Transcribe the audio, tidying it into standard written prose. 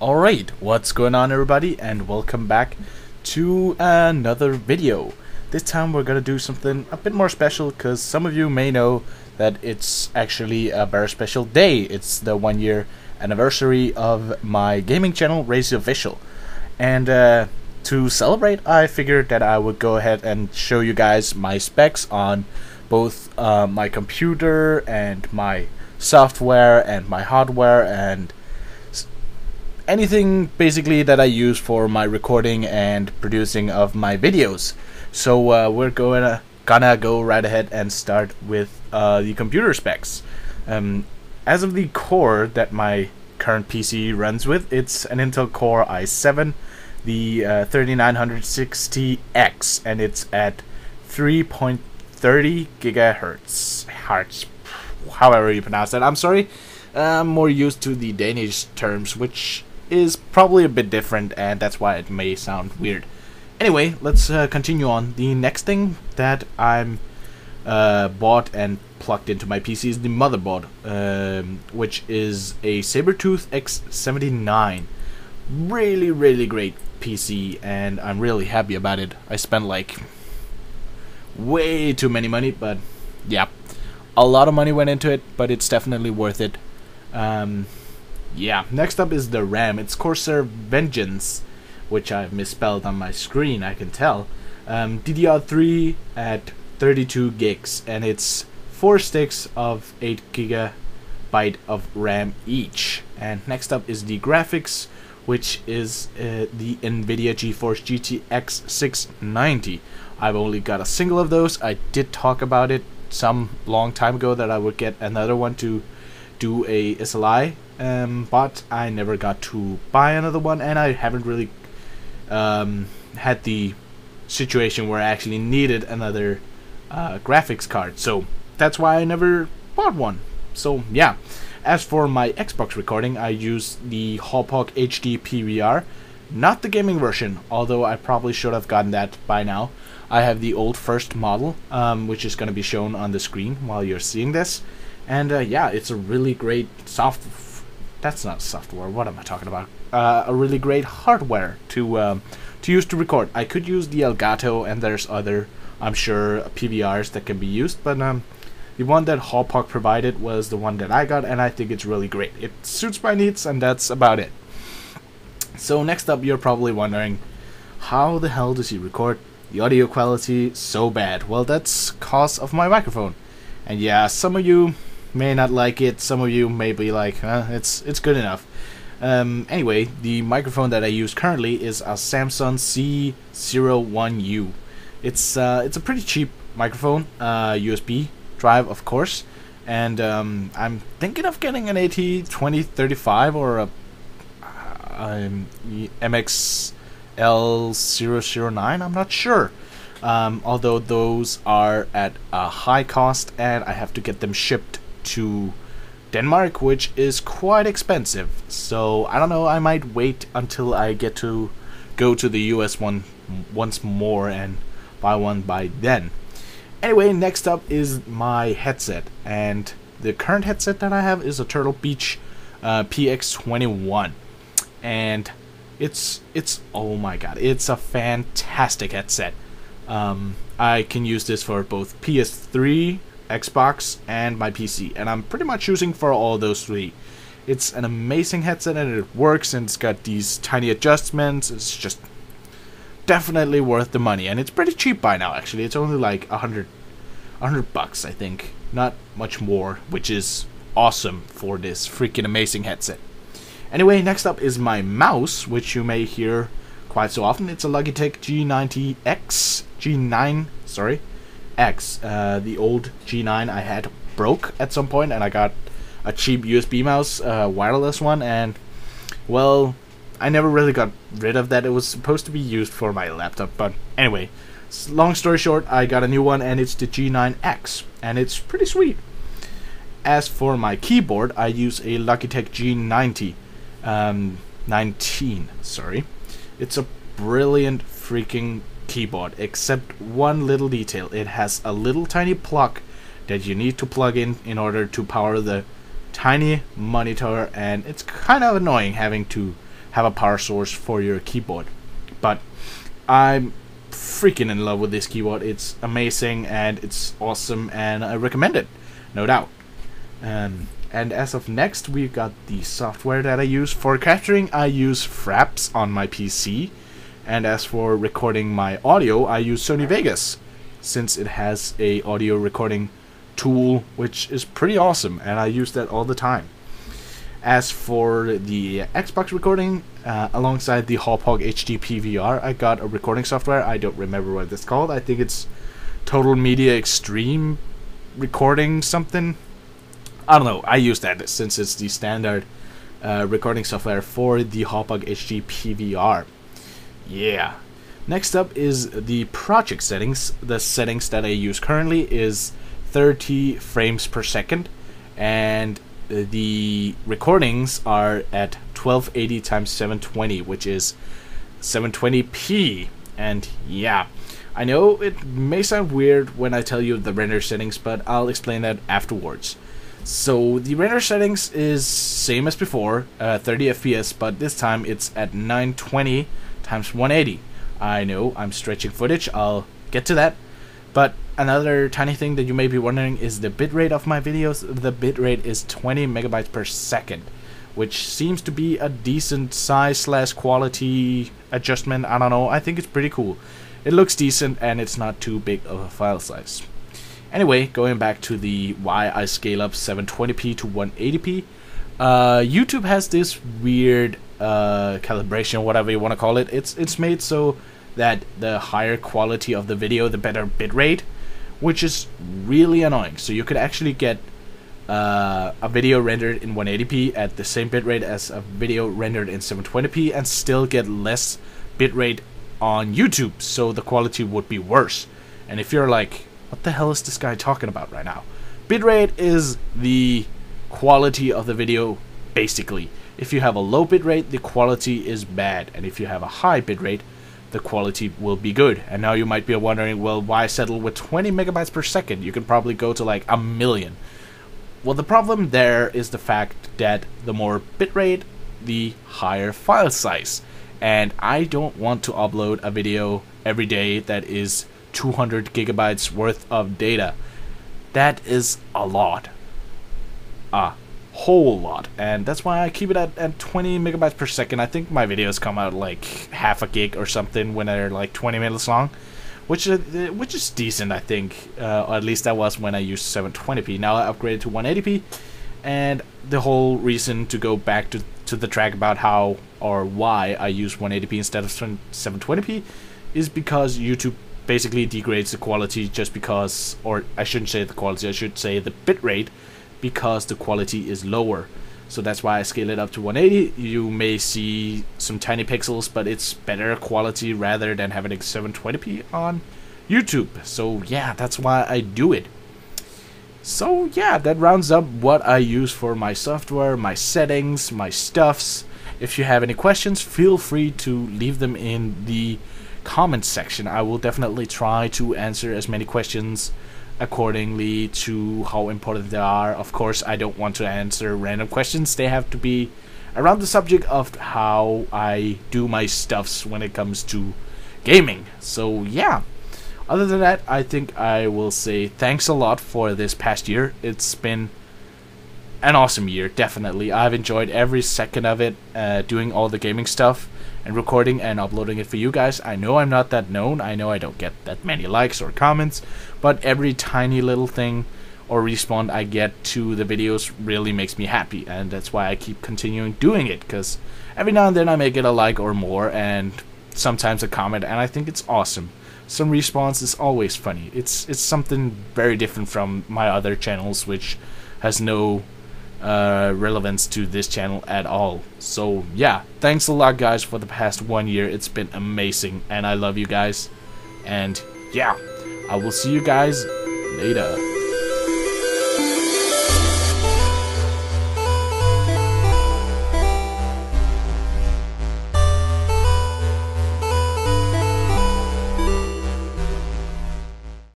Alright, what's going on everybody, and welcome back to another video. This time we're gonna do something a bit more special, because some of you may know that it's actually a very special day. It's the 1-year anniversary of my gaming channel, RazyOfficial. And to celebrate, I figured that I would go ahead and show you guys my specs on both my computer and my software and my hardware and anything basically that I use for my recording and producing of my videos. So we're gonna go right ahead and start with the computer specs. As of the core that my current PC runs with, it's an Intel Core i7, the 3960X, and it's at 3.30 gigahertz, however you pronounce that. I'm sorry, I'm more used to the Danish terms, which is probably a bit different, and that's why it may sound weird. Anyway, let's continue on. The next thing that I'm bought and plugged into my PC is the motherboard, which is a Sabertooth X79. Really great PC, and I'm really happy about it. I spent like way too many money, but yeah, a lot of money went into it, but it's definitely worth it. Yeah, next up is the RAM. It's Corsair Vengeance, which I've misspelled on my screen, I can tell. DDR3 at 32 gigs, and it's 4 sticks of 8 gigabyte of RAM each. And next up is the graphics, which is the Nvidia Geforce Gtx 690. I've only got a single of those. I did talk about it some long time ago that I would get another one to do a SLI, but I never got to buy another one, and I haven't really had the situation where I actually needed another graphics card, so that's why I never bought one. So yeah, as for my Xbox recording, I use the Hauppauge Hd Pvr, not the gaming version, although I probably should have gotten that by now. I have the old first model, which is going to be shown on the screen while you're seeing this. And yeah, it's a really great that's not software, what am I talking about? A really great hardware to use to record. I could use the Elgato, and there's other, I'm sure, PVRs that can be used, but the one that Hauppauge provided was the one that I got, and I think it's really great. It suits my needs, and that's about it. So next up, you're probably wondering, how the hell does he record the audio quality so bad? Well, that's cause of my microphone. And yeah, some of you may not like it, some of you may be like, it's good enough. Anyway, the microphone that I use currently is a Samsung C01U. It's a pretty cheap microphone, USB drive, of course, and I'm thinking of getting an AT2035 or a MXL009, I'm not sure. Although those are at a high cost, and I have to get them shipped to Denmark, which is quite expensive. So I don't know, I might wait until I get to go to the US once more and buy one by then. Anyway, next up is my headset, and the current headset that I have is a Turtle Beach PX21, and it's oh my god, it's a fantastic headset. I can use this for both PS3, Xbox, and my PC, and I'm pretty much using for all those three. It's an amazing headset, and it works, and it's got these tiny adjustments. It's just definitely worth the money, and it's pretty cheap by now. Actually, it's only like $100 bucks, I think, not much more, which is awesome for this freaking amazing headset. Anyway, next up is my mouse, which you may hear quite so often. It's a Logitech X. The old G9 I had broke at some point, and I got a cheap USB mouse, wireless one, and well, I never really got rid of that. It was supposed to be used for my laptop, but anyway, long story short, I got a new one, and it's the G9X, and it's pretty sweet. As for my keyboard, I use a Logitech G90 19, sorry. It's a brilliant freaking keyboard, except one little detail. It has a little tiny plug that you need to plug in order to power the tiny monitor, and it's kind of annoying having to have a power source for your keyboard. But I'm freaking in love with this keyboard. It's amazing and it's awesome, and I recommend it, no doubt. And as of next, we've got the software that I use. For capturing, I use Fraps on my PC, and as for recording my audio, I use Sony Vegas, since it has a audio recording tool which is pretty awesome, and I use that all the time. As for the Xbox recording, alongside the Hauppauge Hd Pvr, I got a recording software. I don't remember what it's called. I think it's Total Media Extreme Recording something. I don't know. I use that since it's the standard recording software for the Hauppauge Hd Pvr. Yeah. Next up is the project settings. The settings that I use currently is 30 frames per second, and the recordings are at 1280 x 720, which is 720p. And yeah, I know it may sound weird when I tell you the render settings, but I'll explain that afterwards. So the render settings is same as before, 30 FPS, but this time it's at 920 x 180. I know I'm stretching footage, I'll get to that. But another tiny thing that you may be wondering is the bitrate of my videos. The bitrate is 20 megabytes per second, which seems to be a decent size / quality adjustment. I don't know, I think it's pretty cool. It looks decent and it's not too big of a file size. Anyway, going back to the why I scale up 720p to 180p. YouTube has this weird calibration, whatever you want to call it. It's made so that the higher quality of the video, the better bitrate, which is really annoying. So you could actually get a video rendered in 180p at the same bitrate as a video rendered in 720p and still get less bitrate on YouTube, so the quality would be worse. And if you're like, what the hell is this guy talking about right now? Bitrate is the quality of the video, basically. If you have a low bitrate, the quality is bad, and if you have a high bitrate, the quality will be good. And now you might be wondering, well, why settle with 20 megabytes per second? You can probably go to like 1 million. Well, the problem there is the fact that the more bitrate, the higher file size. And I don't want to upload a video every day that is 200 gigabytes worth of data. That is a lot. A whole lot. And that's why I keep it at 20 megabytes per second. I think my videos come out like half a gig or something when they're like 20 minutes long, which is decent, I think. Or at least that was when I used 720p. Now I upgraded to 180p, and the whole reason to go back to the track about how or why I use 180p instead of 720p is because YouTube basically degrades the quality just because, or I shouldn't say the quality, I should say the bitrate, because the quality is lower. So that's why I scale it up to 180. You may see some tiny pixels, but it's better quality rather than having 720p on YouTube. So yeah, that's why I do it. So yeah, that rounds up what I use for my software, my settings, my stuffs. If you have any questions, feel free to leave them in the comment section. I will definitely try to answer as many questions accordingly to how important they are. Of course, I don't want to answer random questions. They have to be around the subject of how I do my stuffs when it comes to gaming. So yeah, other than that, I think I will say thanks a lot for this past year. It's been an awesome year, definitely. I've enjoyed every second of it, doing all the gaming stuff and recording and uploading it for you guys. I know I'm not that known, I know I don't get that many likes or comments, but every tiny little thing or respawn I get to the videos really makes me happy, and that's why I keep continuing doing it, because every now and then I may get a like or more, and sometimes a comment, and I think it's awesome. Some response is always funny. It's something very different from my other channels, which has no relevance to this channel at all. So yeah, thanks a lot guys for the past 1 year. It's been amazing and I love you guys, and yeah, I will see you guys later.